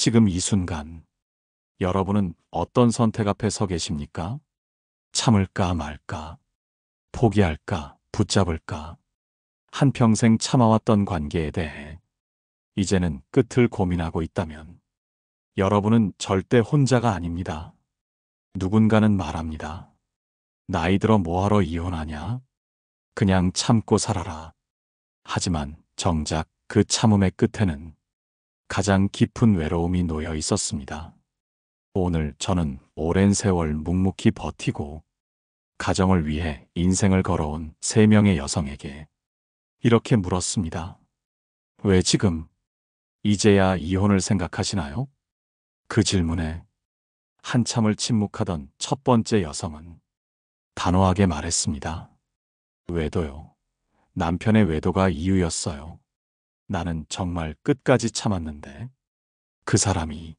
지금 이 순간 여러분은 어떤 선택 앞에 서 계십니까? 참을까 말까, 포기할까, 붙잡을까. 한평생 참아왔던 관계에 대해 이제는 끝을 고민하고 있다면 여러분은 절대 혼자가 아닙니다. 누군가는 말합니다. 나이 들어 뭐하러 이혼하냐? 그냥 참고 살아라. 하지만 정작 그 참음의 끝에는 가장 깊은 외로움이 놓여 있었습니다. 오늘 저는 오랜 세월 묵묵히 버티고 가정을 위해 인생을 걸어온 3명의 여성에게 이렇게 물었습니다. 왜 지금 이제야 이혼을 생각하시나요? 그 질문에 한참을 침묵하던 첫 번째 여성은 단호하게 말했습니다. 외도요. 남편의 외도가 이유였어요. 나는 정말 끝까지 참았는데 그 사람이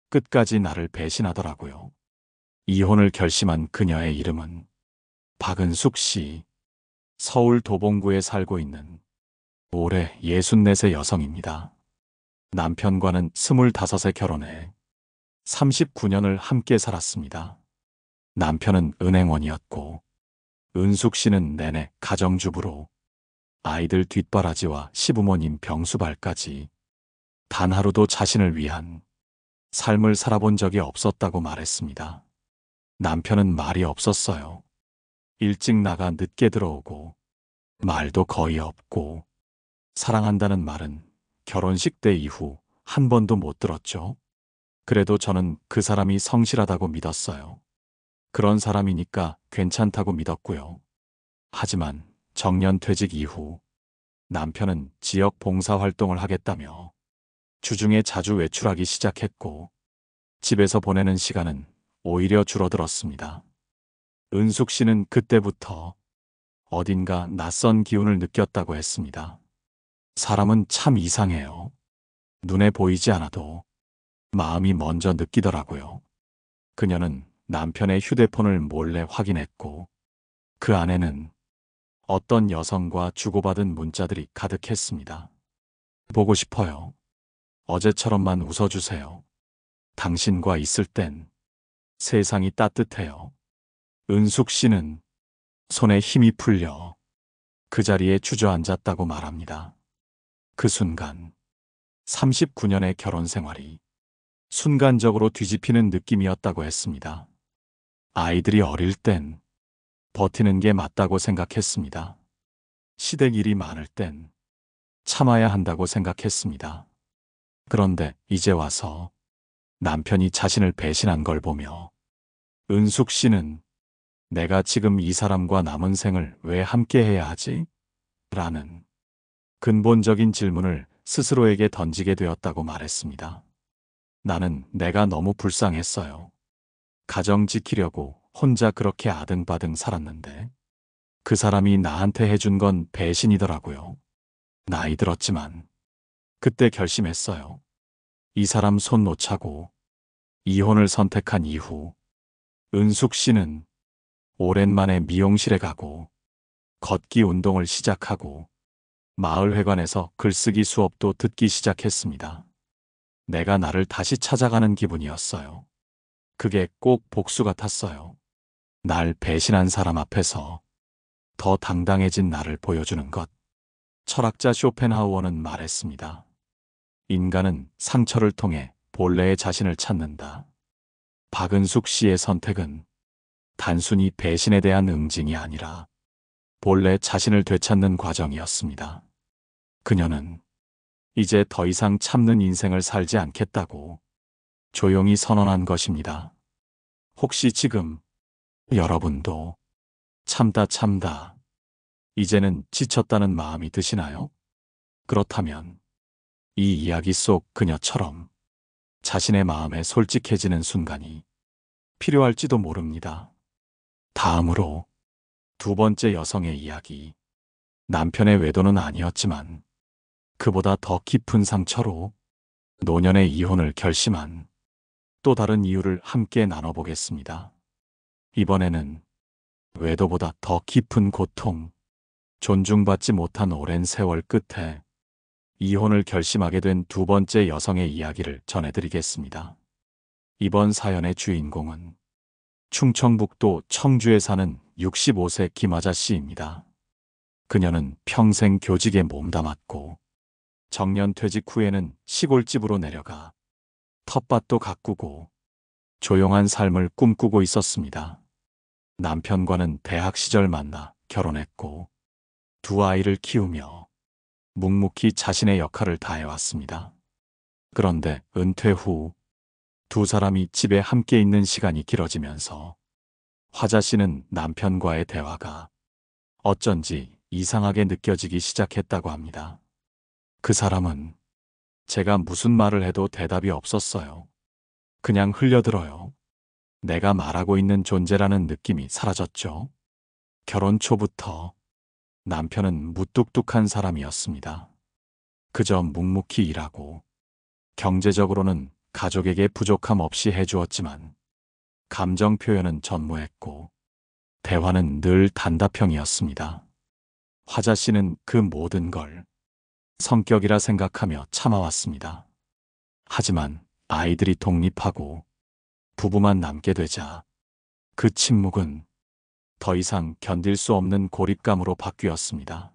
끝까지 나를 배신하더라고요. 이혼을 결심한 그녀의 이름은 박은숙 씨. 서울 도봉구에 살고 있는 올해 64세 여성입니다. 남편과는 25에 결혼해 39년을 함께 살았습니다. 남편은 은행원이었고 은숙 씨는 내내 가정주부로 아이들 뒷바라지와 시부모님 병수발까지 단 하루도 자신을 위한 삶을 살아본 적이 없었다고 말했습니다. 남편은 말이 없었어요. 일찍 나가 늦게 들어오고 말도 거의 없고 사랑한다는 말은 결혼식 때 이후 한 번도 못 들었죠. 그래도 저는 그 사람이 성실하다고 믿었어요. 그런 사람이니까 괜찮다고 믿었고요. 하지만 정년 퇴직 이후 남편은 지역 봉사활동을 하겠다며 주중에 자주 외출하기 시작했고 집에서 보내는 시간은 오히려 줄어들었습니다. 은숙 씨는 그때부터 어딘가 낯선 기운을 느꼈다고 했습니다. 사람은 참 이상해요. 눈에 보이지 않아도 마음이 먼저 느끼더라고요. 그녀는 남편의 휴대폰을 몰래 확인했고 그 안에는 어떤 여성과 주고받은 문자들이 가득했습니다. 보고 싶어요. 어제처럼만 웃어주세요. 당신과 있을 땐 세상이 따뜻해요. 은숙 씨는 손에 힘이 풀려 그 자리에 주저앉았다고 말합니다. 그 순간 39년의 결혼 생활이 순간적으로 뒤집히는 느낌이었다고 했습니다. 아이들이 어릴 땐 버티는 게 맞다고 생각했습니다. 시댁 일이 많을 땐 참아야 한다고 생각했습니다. 그런데 이제 와서 남편이 자신을 배신한 걸 보며 은숙 씨는 내가 지금 이 사람과 남은 생을 왜 함께 해야 하지? 라는 근본적인 질문을 스스로에게 던지게 되었다고 말했습니다. 나는 내가 너무 불쌍했어요. 가정 지키려고 혼자 그렇게 아등바등 살았는데 그 사람이 나한테 해준 건 배신이더라고요. 나이 들었지만 그때 결심했어요. 이 사람 손 놓자고. 이혼을 선택한 이후 은숙 씨는 오랜만에 미용실에 가고 걷기 운동을 시작하고 마을회관에서 글쓰기 수업도 듣기 시작했습니다. 내가 나를 다시 찾아가는 기분이었어요. 그게 꼭 복수 같았어요. 날 배신한 사람 앞에서 더 당당해진 나를 보여주는 것. 철학자 쇼펜하우어는 말했습니다. 인간은 상처를 통해 본래의 자신을 찾는다. 박은숙 씨의 선택은 단순히 배신에 대한 응징이 아니라 본래 자신을 되찾는 과정이었습니다. 그녀는 이제 더 이상 참는 인생을 살지 않겠다고 조용히 선언한 것입니다. 혹시 지금 여러분도 참다 이제는 지쳤다는 마음이 드시나요? 그렇다면 이 이야기 속 그녀처럼 자신의 마음에 솔직해지는 순간이 필요할지도 모릅니다. 다음으로 두 번째 여성의 이야기. 남편의 외도는 아니었지만 그보다 더 깊은 상처로 노년의 이혼을 결심한 또 다른 이유를 함께 나눠보겠습니다. 이번에는 외도보다 더 깊은 고통, 존중받지 못한 오랜 세월 끝에 이혼을 결심하게 된 두 번째 여성의 이야기를 전해드리겠습니다. 이번 사연의 주인공은 충청북도 청주에 사는 65세 김아자 씨입니다. 그녀는 평생 교직에 몸담았고 정년 퇴직 후에는 시골집으로 내려가 텃밭도 가꾸고 조용한 삶을 꿈꾸고 있었습니다. 남편과는 대학 시절 만나 결혼했고 두 아이를 키우며 묵묵히 자신의 역할을 다해왔습니다. 그런데 은퇴 후 두 사람이 집에 함께 있는 시간이 길어지면서 화자 씨는 남편과의 대화가 어쩐지 이상하게 느껴지기 시작했다고 합니다. 그 사람은 제가 무슨 말을 해도 대답이 없었어요. 그냥 흘려들어요. 내가 말하고 있는 존재라는 느낌이 사라졌죠. 결혼 초부터 남편은 무뚝뚝한 사람이었습니다. 그저 묵묵히 일하고 경제적으로는 가족에게 부족함 없이 해주었지만 감정 표현은 전무했고 대화는 늘 단답형이었습니다. 화자 씨는 그 모든 걸 성격이라 생각하며 참아왔습니다. 하지만 아이들이 독립하고 부부만 남게 되자 그 침묵은 더 이상 견딜 수 없는 고립감으로 바뀌었습니다.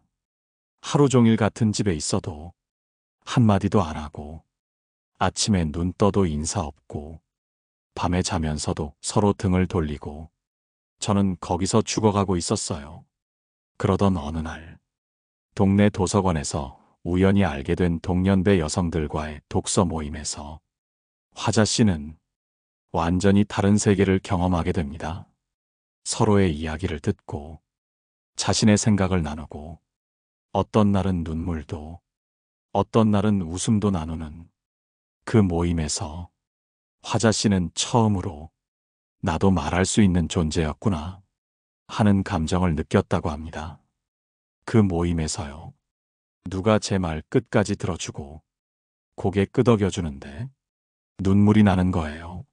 하루 종일 같은 집에 있어도 한마디도 안 하고 아침에 눈 떠도 인사 없고 밤에 자면서도 서로 등을 돌리고 저는 거기서 죽어가고 있었어요. 그러던 어느 날 동네 도서관에서 우연히 알게 된 동년배 여성들과의 독서 모임에서 화자 씨는 완전히 다른 세계를 경험하게 됩니다. 서로의 이야기를 듣고 자신의 생각을 나누고 어떤 날은 눈물도 어떤 날은 웃음도 나누는 그 모임에서 화자 씨는 처음으로 나도 말할 수 있는 존재였구나 하는 감정을 느꼈다고 합니다. 그 모임에서요. 누가 제 말 끝까지 들어주고 고개 끄덕여주는데 눈물이 나는 거예요.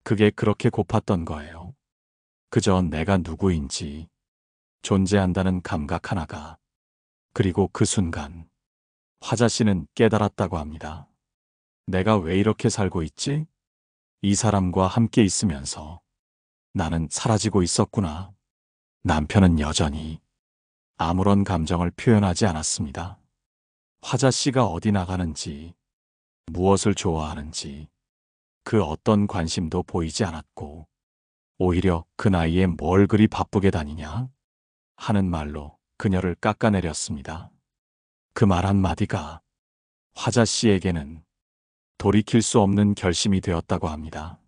그게 그렇게 고팠던 거예요. 그저 내가 누구인지 존재한다는 감각 하나가. 그리고 그 순간 화자 씨는 깨달았다고 합니다. 내가 왜 이렇게 살고 있지? 이 사람과 함께 있으면서 나는 사라지고 있었구나. 남편은 여전히 아무런 감정을 표현하지 않았습니다. 화자 씨가 어디 나가는지, 무엇을 좋아하는지, 그 어떤 관심도 보이지 않았고, 오히려 그 나이에 뭘 그리 바쁘게 다니냐? 하는 말로 그녀를 깎아내렸습니다. 그 말 한마디가 화자 씨에게는 돌이킬 수 없는 결심이 되었다고 합니다.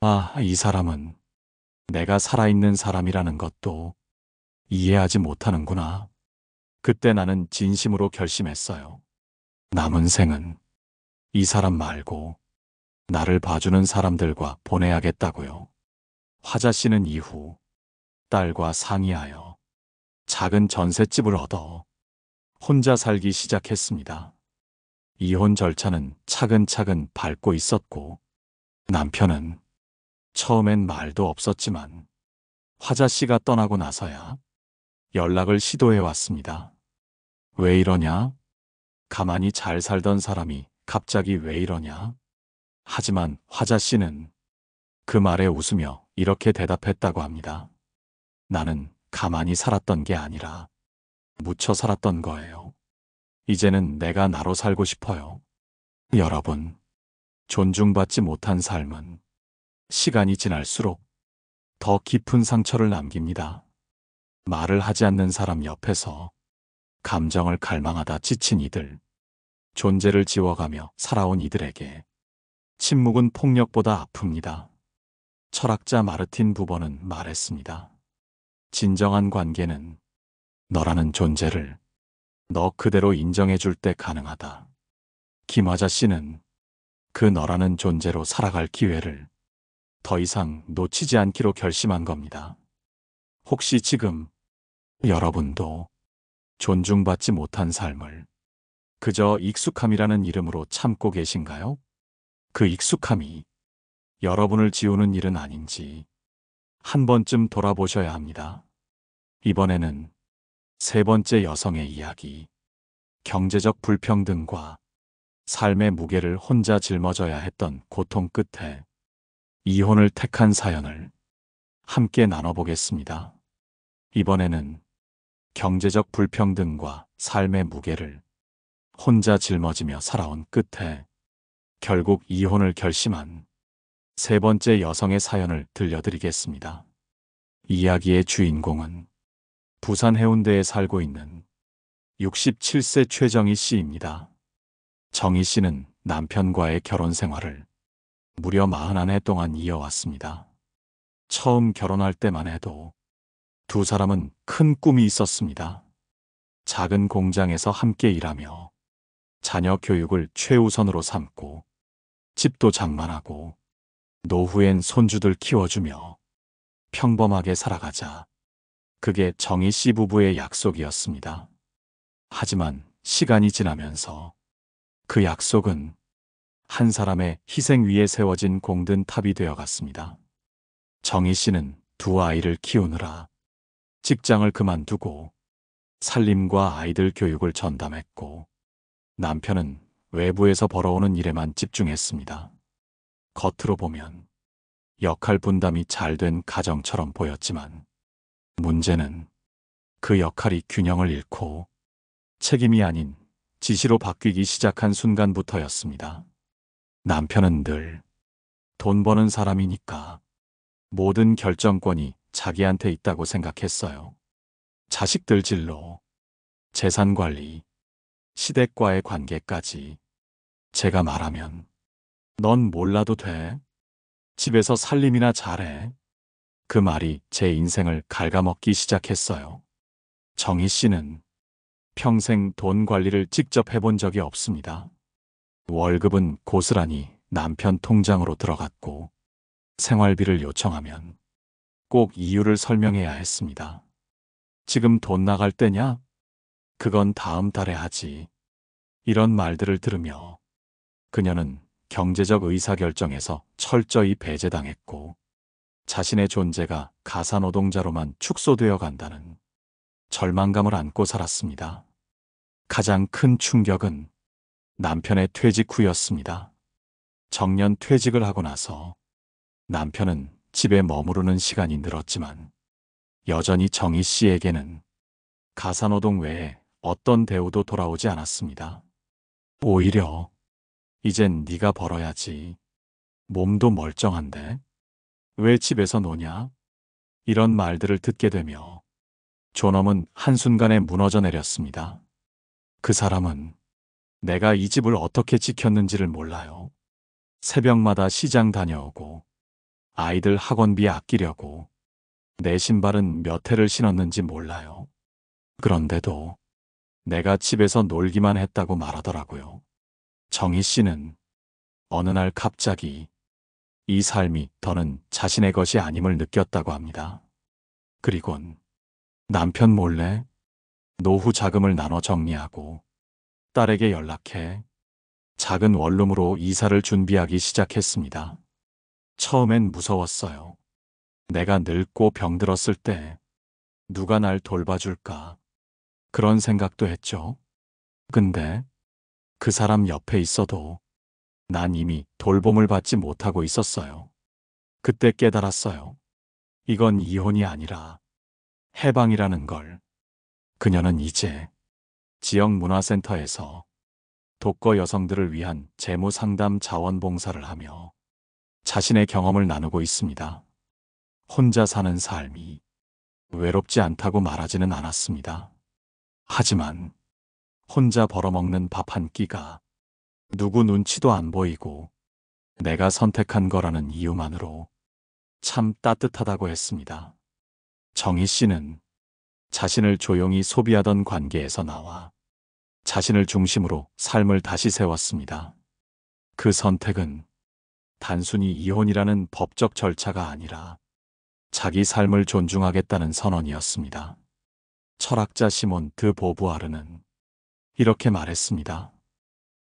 아, 이 사람은 내가 살아있는 사람이라는 것도 이해하지 못하는구나. 그때 나는 진심으로 결심했어요. 남은 생은 이 사람 말고 나를 봐주는 사람들과 보내야겠다고요. 화자 씨는 이후 딸과 상의하여 작은 전셋집을 얻어 혼자 살기 시작했습니다. 이혼 절차는 차근차근 밟고 있었고 남편은 처음엔 말도 없었지만 화자 씨가 떠나고 나서야 연락을 시도해 왔습니다. 왜 이러냐? 가만히 잘 살던 사람이 갑자기 왜 이러냐? 하지만 화자 씨는 그 말에 웃으며 이렇게 대답했다고 합니다. 나는 가만히 살았던 게 아니라 묻혀 살았던 거예요. 이제는 내가 나로 살고 싶어요. 여러분, 존중받지 못한 삶은 시간이 지날수록 더 깊은 상처를 남깁니다. 말을 하지 않는 사람 옆에서 감정을 갈망하다 지친 이들, 존재를 지워가며 살아온 이들에게 침묵은 폭력보다 아픕니다. 철학자 마르틴 부버는 말했습니다. 진정한 관계는 너라는 존재를 너 그대로 인정해줄 때 가능하다. 김화자 씨는 그 너라는 존재로 살아갈 기회를 더 이상 놓치지 않기로 결심한 겁니다. 혹시 지금 여러분도 존중받지 못한 삶을 그저 익숙함이라는 이름으로 참고 계신가요? 그 익숙함이 여러분을 지우는 일은 아닌지 한 번쯤 돌아보셔야 합니다. 이번에는 세 번째 여성의 이야기, 경제적 불평등과 삶의 무게를 혼자 짊어져야 했던 고통 끝에 이혼을 택한 사연을 함께 나눠보겠습니다. 이번에는 경제적 불평등과 삶의 무게를 혼자 짊어지며 살아온 끝에 결국 이혼을 결심한 세 번째 여성의 사연을 들려드리겠습니다. 이야기의 주인공은 부산 해운대에 살고 있는 67세 최정희 씨입니다. 정희 씨는 남편과의 결혼 생활을 무려 41해 동안 이어왔습니다. 처음 결혼할 때만 해도 두 사람은 큰 꿈이 있었습니다. 작은 공장에서 함께 일하며 자녀 교육을 최우선으로 삼고 집도 장만하고 노후엔 손주들 키워주며 평범하게 살아가자. 그게 정희 씨 부부의 약속이었습니다. 하지만 시간이 지나면서 그 약속은 한 사람의 희생 위에 세워진 공든 탑이 되어갔습니다. 정희 씨는 두 아이를 키우느라 직장을 그만두고 살림과 아이들 교육을 전담했고 남편은 외부에서 벌어오는 일에만 집중했습니다. 겉으로 보면 역할 분담이 잘 된 가정처럼 보였지만 문제는 그 역할이 균형을 잃고 책임이 아닌 지시로 바뀌기 시작한 순간부터였습니다. 남편은 늘 돈 버는 사람이니까 모든 결정권이 자기한테 있다고 생각했어요. 자식들 진로, 재산 관리, 시댁과의 관계까지 제가 말하면 넌 몰라도 돼. 집에서 살림이나 잘해. 그 말이 제 인생을 갉아먹기 시작했어요. 정희 씨는 평생 돈 관리를 직접 해본 적이 없습니다. 월급은 고스란히 남편 통장으로 들어갔고 생활비를 요청하면 꼭 이유를 설명해야 했습니다. 지금 돈 나갈 때냐? 그건 다음 달에 하지. 이런 말들을 들으며 그녀는 경제적 의사결정에서 철저히 배제당했고 자신의 존재가 가사노동자로만 축소되어 간다는 절망감을 안고 살았습니다. 가장 큰 충격은 남편의 퇴직 후였습니다. 정년 퇴직을 하고 나서 남편은 집에 머무르는 시간이 늘었지만 여전히 정희 씨에게는 가사노동 외에 어떤 대우도 돌아오지 않았습니다. 오히려 이젠 네가 벌어야지. 몸도 멀쩡한데 왜 집에서 노냐? 이런 말들을 듣게 되며 존엄은 한순간에 무너져 내렸습니다. 그 사람은 내가 이 집을 어떻게 지켰는지를 몰라요. 새벽마다 시장 다녀오고 아이들 학원비 아끼려고 내 신발은 몇 해를 신었는지 몰라요. 그런데도 내가 집에서 놀기만 했다고 말하더라고요. 정희 씨는 어느 날 갑자기 이 삶이 더는 자신의 것이 아님을 느꼈다고 합니다. 그리곤 남편 몰래 노후 자금을 나눠 정리하고 딸에게 연락해 작은 원룸으로 이사를 준비하기 시작했습니다. 처음엔 무서웠어요. 내가 늙고 병들었을 때 누가 날 돌봐줄까? 그런 생각도 했죠. 근데 그 사람 옆에 있어도 난 이미 돌봄을 받지 못하고 있었어요. 그때 깨달았어요. 이건 이혼이 아니라 해방이라는 걸. 그녀는 이제 지역 문화센터에서 독거 여성들을 위한 재무 상담 자원봉사를 하며 자신의 경험을 나누고 있습니다. 혼자 사는 삶이 외롭지 않다고 말하지는 않았습니다. 하지만 혼자 벌어먹는 밥 한 끼가 누구 눈치도 안 보이고 내가 선택한 거라는 이유만으로 참 따뜻하다고 했습니다. 정희 씨는 자신을 조용히 소비하던 관계에서 나와 자신을 중심으로 삶을 다시 세웠습니다. 그 선택은 단순히 이혼이라는 법적 절차가 아니라 자기 삶을 존중하겠다는 선언이었습니다. 철학자 시몬 드 보부아르는 이렇게 말했습니다.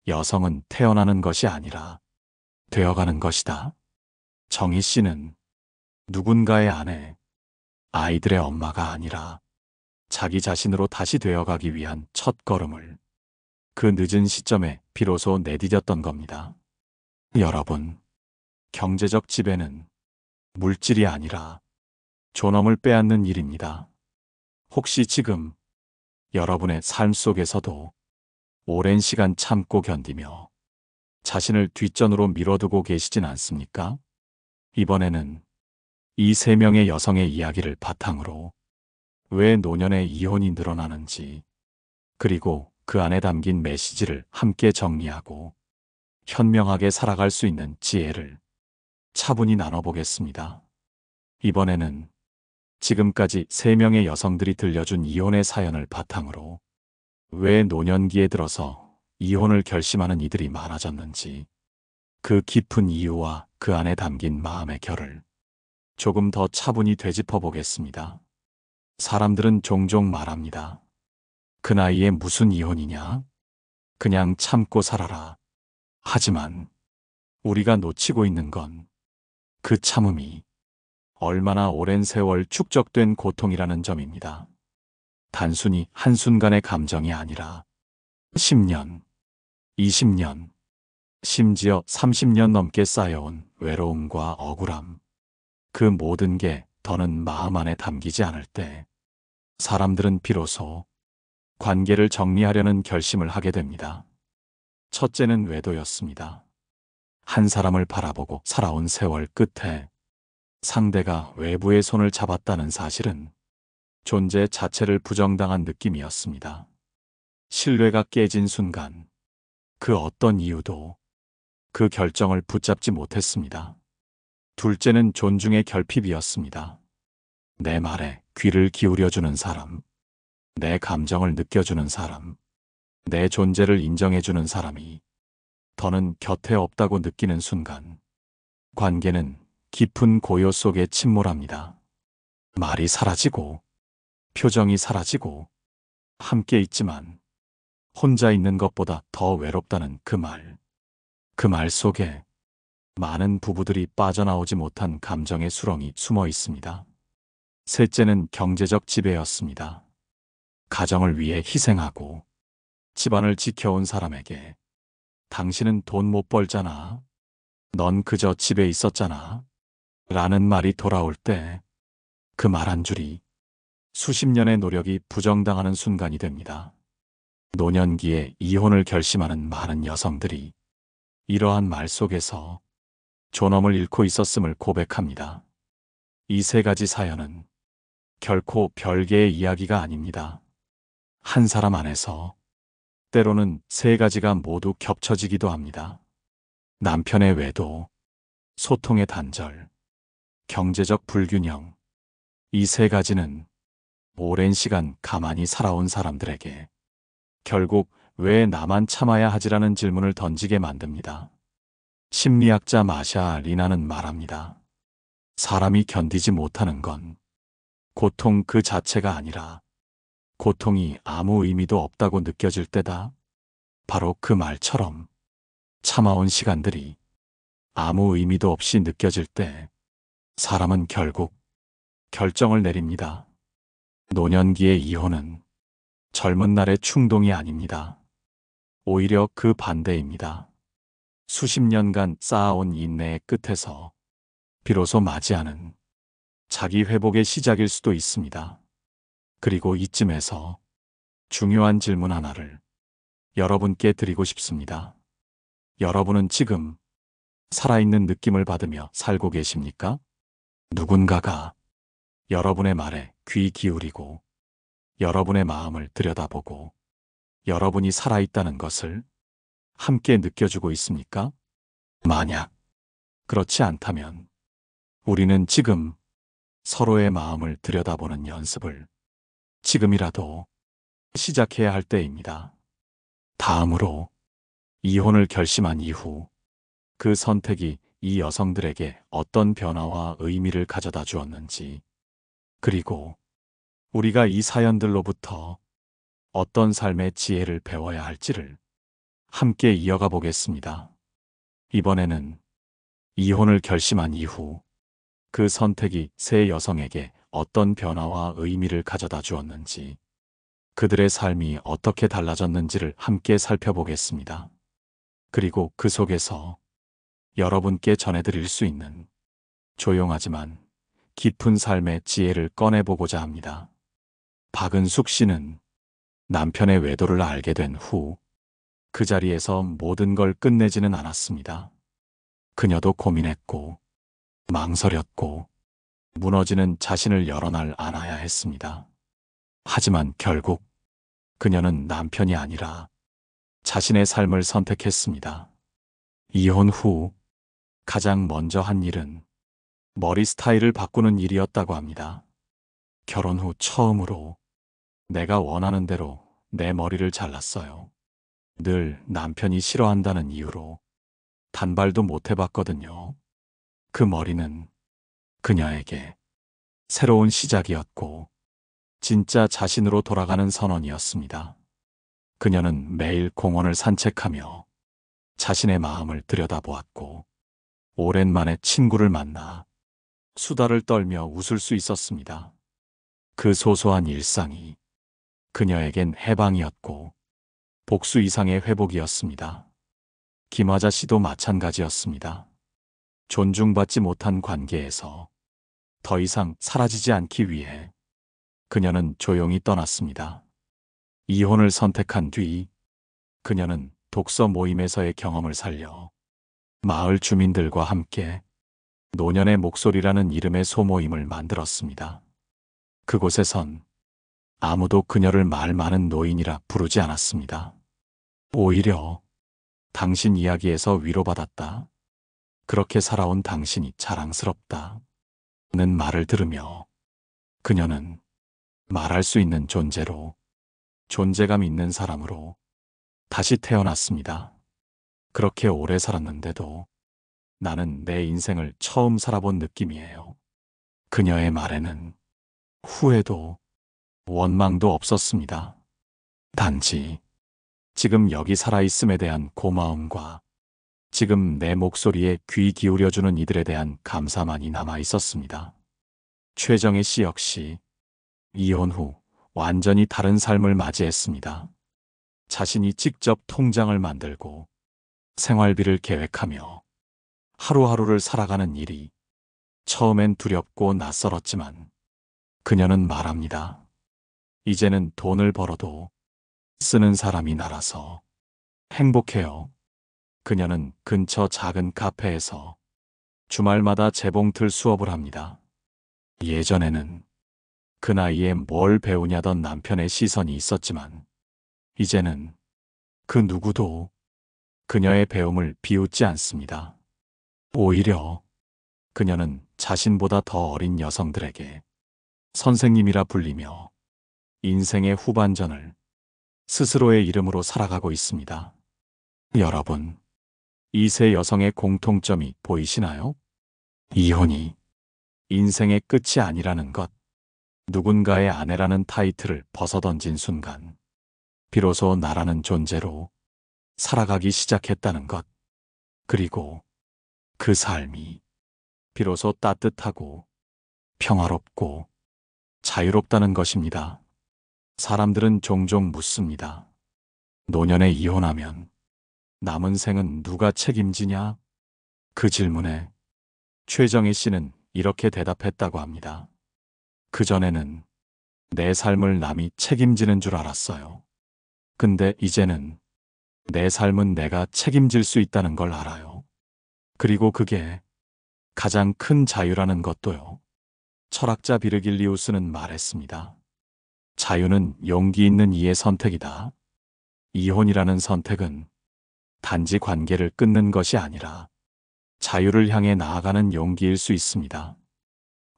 여성은 태어나는 것이 아니라 되어가는 것이다. 정희 씨는 누군가의 아내, 아이들의 엄마가 아니라 자기 자신으로 다시 되어가기 위한 첫 걸음을 그 늦은 시점에 비로소 내디뎠던 겁니다. 여러분, 경제적 지배는 물질이 아니라 존엄을 빼앗는 일입니다. 혹시 지금 여러분의 삶 속에서도 오랜 시간 참고 견디며 자신을 뒷전으로 밀어두고 계시진 않습니까? 이번에는 이 세 명의 여성의 이야기를 바탕으로 왜 노년의 이혼이 늘어나는지, 그리고 그 안에 담긴 메시지를 함께 정리하고 현명하게 살아갈 수 있는 지혜를 차분히 나눠보겠습니다. 이번에는 지금까지 세 명의 여성들이 들려준 이혼의 사연을 바탕으로 왜 노년기에 들어서 이혼을 결심하는 이들이 많아졌는지, 그 깊은 이유와 그 안에 담긴 마음의 결을 조금 더 차분히 되짚어 보겠습니다. 사람들은 종종 말합니다. 그 나이에 무슨 이혼이냐? 그냥 참고 살아라. 하지만 우리가 놓치고 있는 건 그 참음이 얼마나 오랜 세월 축적된 고통이라는 점입니다. 단순히 한순간의 감정이 아니라 10년, 20년, 심지어 30년 넘게 쌓여온 외로움과 억울함, 그 모든 게 더는 마음 안에 담기지 않을 때 사람들은 비로소 관계를 정리하려는 결심을 하게 됩니다. 첫째는 외도였습니다. 한 사람을 바라보고 살아온 세월 끝에 상대가 외부의 손을 잡았다는 사실은 존재 자체를 부정당한 느낌이었습니다. 신뢰가 깨진 순간 그 어떤 이유도 그 결정을 붙잡지 못했습니다. 둘째는 존중의 결핍이었습니다. 내 말에 귀를 기울여주는 사람, 내 감정을 느껴주는 사람, 내 존재를 인정해주는 사람이 더는 곁에 없다고 느끼는 순간 관계는 깊은 고요 속에 침몰합니다. 말이 사라지고 표정이 사라지고 함께 있지만 혼자 있는 것보다 더 외롭다는 그 말 속에 많은 부부들이 빠져나오지 못한 감정의 수렁이 숨어 있습니다. 셋째는 경제적 지배였습니다. 가정을 위해 희생하고 집안을 지켜온 사람에게 당신은 돈 못 벌잖아. 넌 그저 집에 있었잖아. 라는 말이 돌아올 때 그 말 한 줄이 수십 년의 노력이 부정당하는 순간이 됩니다. 노년기에 이혼을 결심하는 많은 여성들이 이러한 말 속에서 존엄을 잃고 있었음을 고백합니다. 이 세 가지 사연은 결코 별개의 이야기가 아닙니다. 한 사람 안에서 때로는 세 가지가 모두 겹쳐지기도 합니다. 남편의 외도, 소통의 단절, 경제적 불균형. 이 세 가지는 오랜 시간 가만히 살아온 사람들에게 결국 왜 나만 참아야 하지라는 질문을 던지게 만듭니다. 심리학자 마샤 리나는 말합니다. 사람이 견디지 못하는 건 고통 그 자체가 아니라 고통이 아무 의미도 없다고 느껴질 때다. 바로 그 말처럼 참아온 시간들이 아무 의미도 없이 느껴질 때 사람은 결국 결정을 내립니다. 노년기의 이혼은 젊은 날의 충동이 아닙니다. 오히려 그 반대입니다. 수십 년간 쌓아온 인내의 끝에서 비로소 맞이하는 자기 회복의 시작일 수도 있습니다. 그리고 이쯤에서 중요한 질문 하나를 여러분께 드리고 싶습니다. 여러분은 지금 살아있는 느낌을 받으며 살고 계십니까? 누군가가 여러분의 말에 귀 기울이고 여러분의 마음을 들여다보고 여러분이 살아있다는 것을 함께 느껴주고 있습니까? 만약 그렇지 않다면 우리는 지금 서로의 마음을 들여다보는 연습을 지금이라도 시작해야 할 때입니다. 다음으로 이혼을 결심한 이후 그 선택이 이 여성들에게 어떤 변화와 의미를 가져다 주었는지, 그리고 우리가 이 사연들로부터 어떤 삶의 지혜를 배워야 할지를 함께 이어가 보겠습니다. 이번에는 이혼을 결심한 이후 그 선택이 세 여성에게 어떤 변화와 의미를 가져다 주었는지, 그들의 삶이 어떻게 달라졌는지를 함께 살펴보겠습니다. 그리고 그 속에서 여러분께 전해드릴 수 있는 조용하지만 깊은 삶의 지혜를 꺼내보고자 합니다. 박은숙 씨는 남편의 외도를 알게 된 후 그 자리에서 모든 걸 끝내지는 않았습니다. 그녀도 고민했고 망설였고 무너지는 자신을 여러 날 안아야 했습니다. 하지만 결국 그녀는 남편이 아니라 자신의 삶을 선택했습니다. 이혼 후 가장 먼저 한 일은 머리 스타일을 바꾸는 일이었다고 합니다. 결혼 후 처음으로 내가 원하는 대로 내 머리를 잘랐어요. 늘 남편이 싫어한다는 이유로 단발도 못 해봤거든요. 그 머리는 그녀에게 새로운 시작이었고 진짜 자신으로 돌아가는 선언이었습니다. 그녀는 매일 공원을 산책하며 자신의 마음을 들여다보았고 오랜만에 친구를 만나 수다를 떨며 웃을 수 있었습니다. 그 소소한 일상이 그녀에겐 해방이었고 복수 이상의 회복이었습니다. 김화자 씨도 마찬가지였습니다. 존중받지 못한 관계에서 더 이상 사라지지 않기 위해 그녀는 조용히 떠났습니다. 이혼을 선택한 뒤 그녀는 독서 모임에서의 경험을 살려 마을 주민들과 함께 노년의 목소리라는 이름의 소모임을 만들었습니다. 그곳에선 아무도 그녀를 말 많은 노인이라 부르지 않았습니다. 오히려 당신 이야기에서 위로받았다. 그렇게 살아온 당신이 자랑스럽다. 는 말을 들으며 그녀는 말할 수 있는 존재로, 존재감 있는 사람으로 다시 태어났습니다. 그렇게 오래 살았는데도 나는 내 인생을 처음 살아본 느낌이에요. 그녀의 말에는 후회도 원망도 없었습니다. 단지 지금 여기 살아있음에 대한 고마움과 지금 내 목소리에 귀 기울여주는 이들에 대한 감사만이 남아 있었습니다. 최정혜 씨 역시 이혼 후 완전히 다른 삶을 맞이했습니다. 자신이 직접 통장을 만들고 생활비를 계획하며 하루하루를 살아가는 일이 처음엔 두렵고 낯설었지만 그녀는 말합니다. 이제는 돈을 벌어도 쓰는 사람이 나라서 행복해요. 그녀는 근처 작은 카페에서 주말마다 재봉틀 수업을 합니다. 예전에는 그 나이에 뭘 배우냐던 남편의 시선이 있었지만 이제는 그 누구도 그녀의 배움을 비웃지 않습니다. 오히려 그녀는 자신보다 더 어린 여성들에게 선생님이라 불리며 인생의 후반전을 스스로의 이름으로 살아가고 있습니다. 여러분, 이 세 여성의 공통점이 보이시나요? 이혼이 인생의 끝이 아니라는 것, 누군가의 아내라는 타이틀을 벗어던진 순간 비로소 나라는 존재로 살아가기 시작했다는 것, 그리고 그 삶이 비로소 따뜻하고 평화롭고 자유롭다는 것입니다. 사람들은 종종 묻습니다. 노년에 이혼하면 남은 생은 누가 책임지냐? 그 질문에 최정희 씨는 이렇게 대답했다고 합니다. 그전에는 내 삶을 남이 책임지는 줄 알았어요. 근데 이제는 내 삶은 내가 책임질 수 있다는 걸 알아요. 그리고 그게 가장 큰 자유라는 것도요. 철학자 비르길리우스는 말했습니다. 자유는 용기 있는 이의 선택이다. 이혼이라는 선택은 단지 관계를 끊는 것이 아니라 자유를 향해 나아가는 용기일 수 있습니다.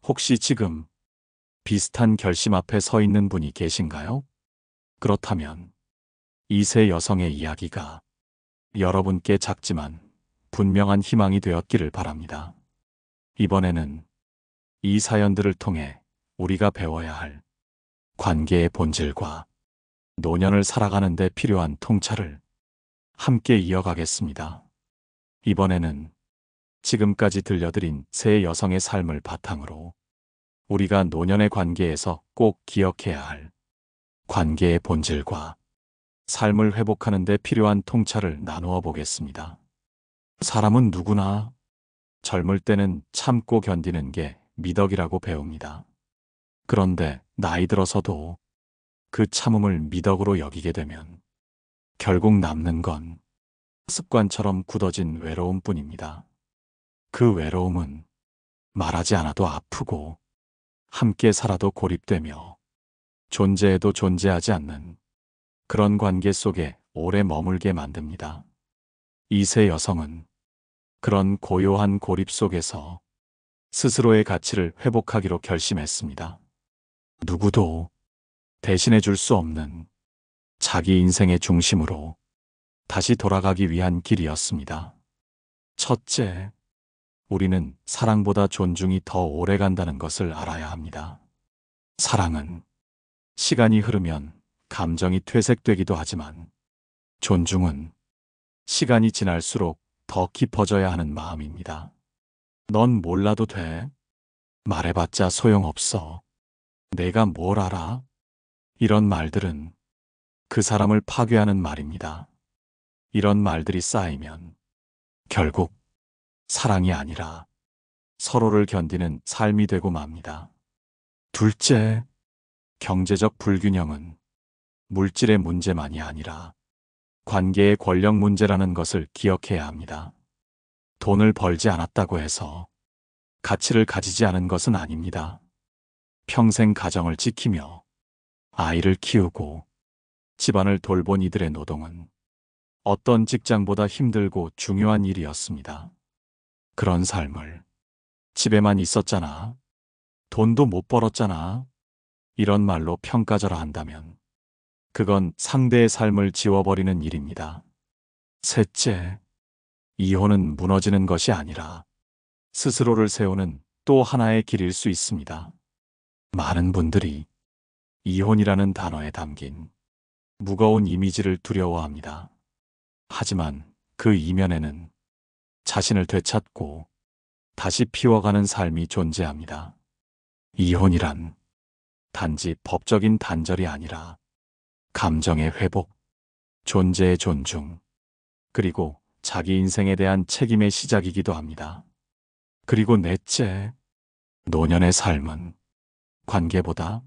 혹시 지금 비슷한 결심 앞에 서 있는 분이 계신가요? 그렇다면 이 세 여성의 이야기가 여러분께 작지만 분명한 희망이 되었기를 바랍니다. 이번에는 이 사연들을 통해 우리가 배워야 할 관계의 본질과 노년을 살아가는 데 필요한 통찰을 함께 이어가겠습니다. 이번에는 지금까지 들려드린 세 여성의 삶을 바탕으로 우리가 노년의 관계에서 꼭 기억해야 할 관계의 본질과 삶을 회복하는 데 필요한 통찰을 나누어 보겠습니다. 사람은 누구나 젊을 때는 참고 견디는 게 미덕이라고 배웁니다. 그런데 나이 들어서도 그 참음을 미덕으로 여기게 되면 결국 남는 건 습관처럼 굳어진 외로움뿐입니다. 그 외로움은 말하지 않아도 아프고 함께 살아도 고립되며 존재해도 존재하지 않는 그런 관계 속에 오래 머물게 만듭니다. 이세 여성은 그런 고요한 고립 속에서 스스로의 가치를 회복하기로 결심했습니다. 누구도 대신해 줄 수 없는 자기 인생의 중심으로 다시 돌아가기 위한 길이었습니다. 첫째, 우리는 사랑보다 존중이 더 오래 간다는 것을 알아야 합니다. 사랑은 시간이 흐르면 감정이 퇴색되기도 하지만 존중은 시간이 지날수록 더 깊어져야 하는 마음입니다. 넌 몰라도 돼. 말해봤자 소용없어. 내가 뭘 알아? 이런 말들은 그 사람을 파괴하는 말입니다. 이런 말들이 쌓이면 결국 사랑이 아니라 서로를 견디는 삶이 되고 맙니다. 둘째, 경제적 불균형은 물질의 문제만이 아니라 관계의 권력 문제라는 것을 기억해야 합니다. 돈을 벌지 않았다고 해서 가치를 가지지 않은 것은 아닙니다. 평생 가정을 지키며 아이를 키우고 집안을 돌본 이들의 노동은 어떤 직장보다 힘들고 중요한 일이었습니다. 그런 삶을 집에만 있었잖아. 돈도 못 벌었잖아. 이런 말로 평가절하 한다면 그건 상대의 삶을 지워버리는 일입니다. 셋째, 이혼은 무너지는 것이 아니라 스스로를 세우는 또 하나의 길일 수 있습니다. 많은 분들이 이혼이라는 단어에 담긴 무거운 이미지를 두려워합니다. 하지만 그 이면에는 자신을 되찾고 다시 피워가는 삶이 존재합니다. 이혼이란 단지 법적인 단절이 아니라 감정의 회복, 존재의 존중, 그리고 자기 인생에 대한 책임의 시작이기도 합니다. 그리고 넷째, 노년의 삶은 관계보다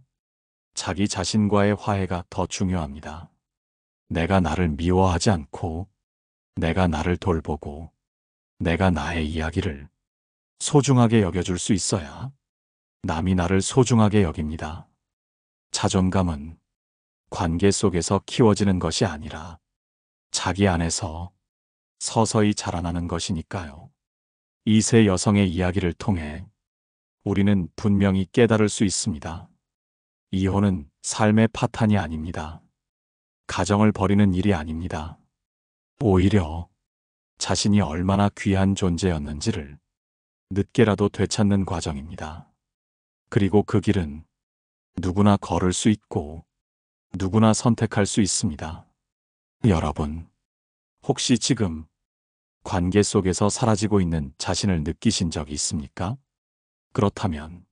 자기 자신과의 화해가 더 중요합니다. 내가 나를 미워하지 않고 내가 나를 돌보고 내가 나의 이야기를 소중하게 여겨줄 수 있어야 남이 나를 소중하게 여깁니다. 자존감은 관계 속에서 키워지는 것이 아니라 자기 안에서 서서히 자라나는 것이니까요. 이세 여성의 이야기를 통해 우리는 분명히 깨달을 수 있습니다. 이혼은 삶의 파탄이 아닙니다. 가정을 버리는 일이 아닙니다. 오히려 자신이 얼마나 귀한 존재였는지를 늦게라도 되찾는 과정입니다. 그리고 그 길은 누구나 걸을 수 있고 누구나 선택할 수 있습니다. 여러분, 혹시 지금 관계 속에서 사라지고 있는 자신을 느끼신 적 있습니까? 그렇다면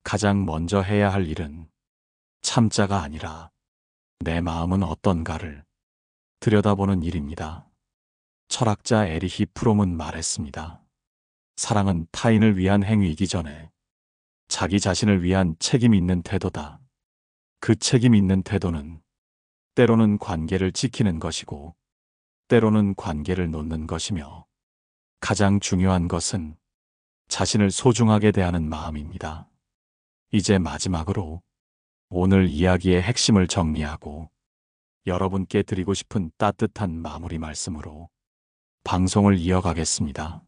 가장 먼저 해야 할 일은 참자가 아니라 내 마음은 어떤가를 들여다보는 일입니다. 철학자 에리히 프롬은 말했습니다. 사랑은 타인을 위한 행위이기 전에 자기 자신을 위한 책임 있는 태도다. 그 책임 있는 태도는 때로는 관계를 지키는 것이고 때로는 관계를 놓는 것이며 가장 중요한 것은 자신을 소중하게 대하는 마음입니다. 이제 마지막으로 오늘 이야기의 핵심을 정리하고 여러분께 드리고 싶은 따뜻한 마무리 말씀으로 방송을 이어가겠습니다.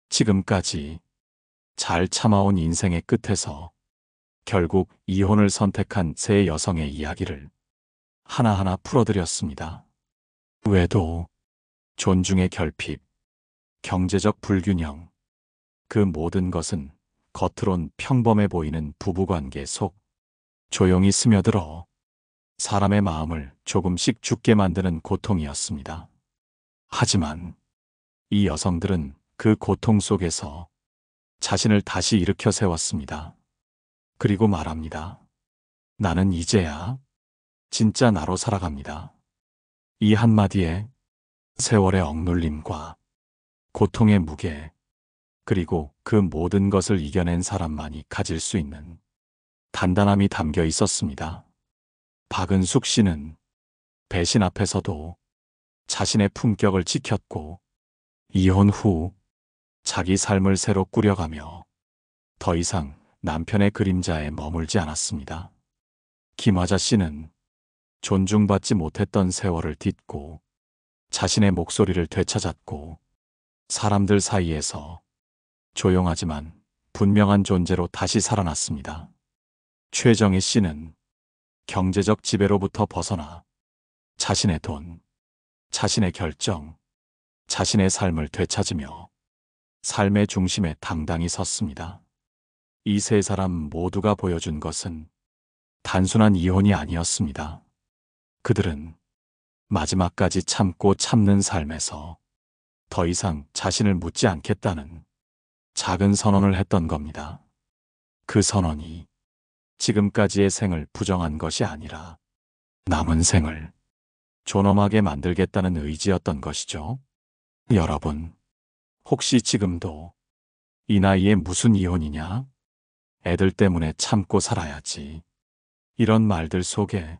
지금까지 잘 참아온 인생의 끝에서 결국 이혼을 선택한 세 여성의 이야기를 하나하나 풀어드렸습니다. 외도, 존중의 결핍, 경제적 불균형, 그 모든 것은 겉으론 평범해 보이는 부부관계 속 조용히 스며들어 사람의 마음을 조금씩 죽게 만드는 고통이었습니다. 하지만 이 여성들은 그 고통 속에서 자신을 다시 일으켜 세웠습니다. 그리고 말합니다. 나는 이제야 진짜 나로 살아갑니다. 이 한마디에 세월의 억눌림과 고통의 무게, 그리고 그 모든 것을 이겨낸 사람만이 가질 수 있는 단단함이 담겨 있었습니다. 박은숙 씨는 배신 앞에서도 자신의 품격을 지켰고, 이혼 후 자기 삶을 새로 꾸려가며 더 이상 남편의 그림자에 머물지 않았습니다. 김화자 씨는 존중받지 못했던 세월을 딛고 자신의 목소리를 되찾았고, 사람들 사이에서 조용하지만 분명한 존재로 다시 살아났습니다. 최정희 씨는 경제적 지배로부터 벗어나 자신의 돈, 자신의 결정, 자신의 삶을 되찾으며 삶의 중심에 당당히 섰습니다. 이 세 사람 모두가 보여준 것은 단순한 이혼이 아니었습니다. 그들은 마지막까지 참고 참는 삶에서 더 이상 자신을 묻지 않겠다는 작은 선언을 했던 겁니다. 그 선언이 지금까지의 생을 부정한 것이 아니라 남은 생을 존엄하게 만들겠다는 의지였던 것이죠. 여러분, 혹시 지금도 이 나이에 무슨 이혼이냐? 애들 때문에 참고 살아야지. 이런 말들 속에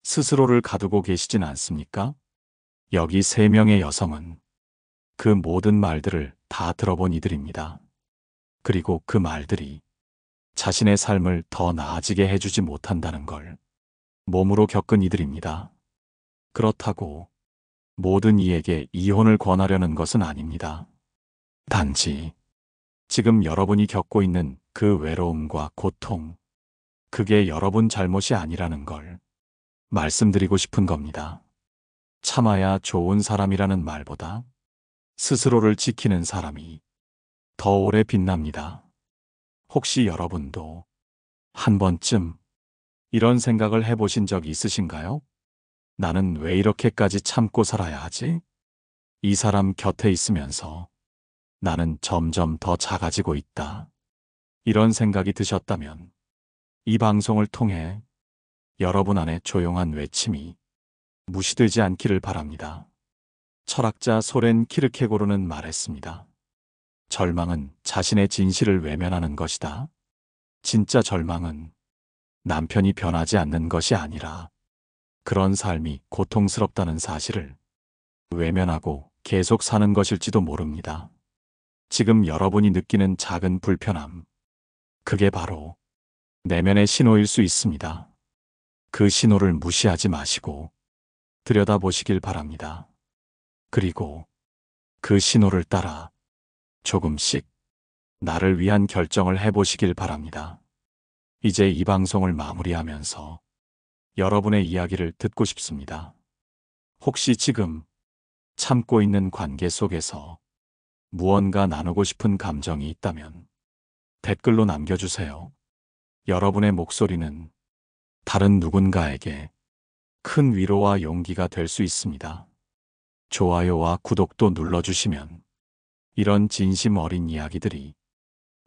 스스로를 가두고 계시진 않습니까? 여기 3명의 여성은 그 모든 말들을 다 들어본 이들입니다. 그리고 그 말들이 자신의 삶을 더 나아지게 해주지 못한다는 걸 몸으로 겪은 이들입니다. 그렇다고 모든 이에게 이혼을 권하려는 것은 아닙니다. 단지 지금 여러분이 겪고 있는 그 외로움과 고통, 그게 여러분 잘못이 아니라는 걸 말씀드리고 싶은 겁니다. 참아야 좋은 사람이라는 말보다 스스로를 지키는 사람이 더 오래 빛납니다. 혹시 여러분도 한 번쯤 이런 생각을 해보신 적 있으신가요? 나는 왜 이렇게까지 참고 살아야 하지? 이 사람 곁에 있으면서 나는 점점 더 작아지고 있다. 이런 생각이 드셨다면 이 방송을 통해 여러분 안에 조용한 외침이 무시되지 않기를 바랍니다. 철학자 소렌 키르케고르는 말했습니다. 절망은 자신의 진실을 외면하는 것이다. 진짜 절망은 남편이 변하지 않는 것이 아니라 그런 삶이 고통스럽다는 사실을 외면하고 계속 사는 것일지도 모릅니다. 지금 여러분이 느끼는 작은 불편함, 그게 바로 내면의 신호일 수 있습니다. 그 신호를 무시하지 마시고 들여다보시길 바랍니다. 그리고 그 신호를 따라 조금씩 나를 위한 결정을 해보시길 바랍니다. 이제 이 방송을 마무리하면서 여러분의 이야기를 듣고 싶습니다. 혹시 지금 참고 있는 관계 속에서 무언가 나누고 싶은 감정이 있다면 댓글로 남겨주세요. 여러분의 목소리는 다른 누군가에게 큰 위로와 용기가 될 수 있습니다. 좋아요와 구독도 눌러주시면 이런 진심 어린 이야기들이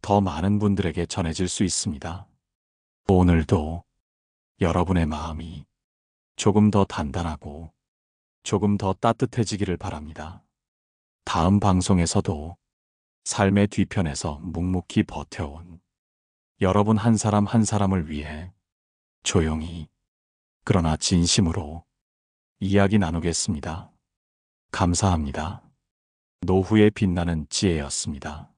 더 많은 분들에게 전해질 수 있습니다. 오늘도 여러분의 마음이 조금 더 단단하고 조금 더 따뜻해지기를 바랍니다. 다음 방송에서도 삶의 뒤편에서 묵묵히 버텨온 여러분 한 사람 한 사람을 위해 조용히 그러나 진심으로 이야기 나누겠습니다. 감사합니다. 노후에 빛나는 지혜였습니다.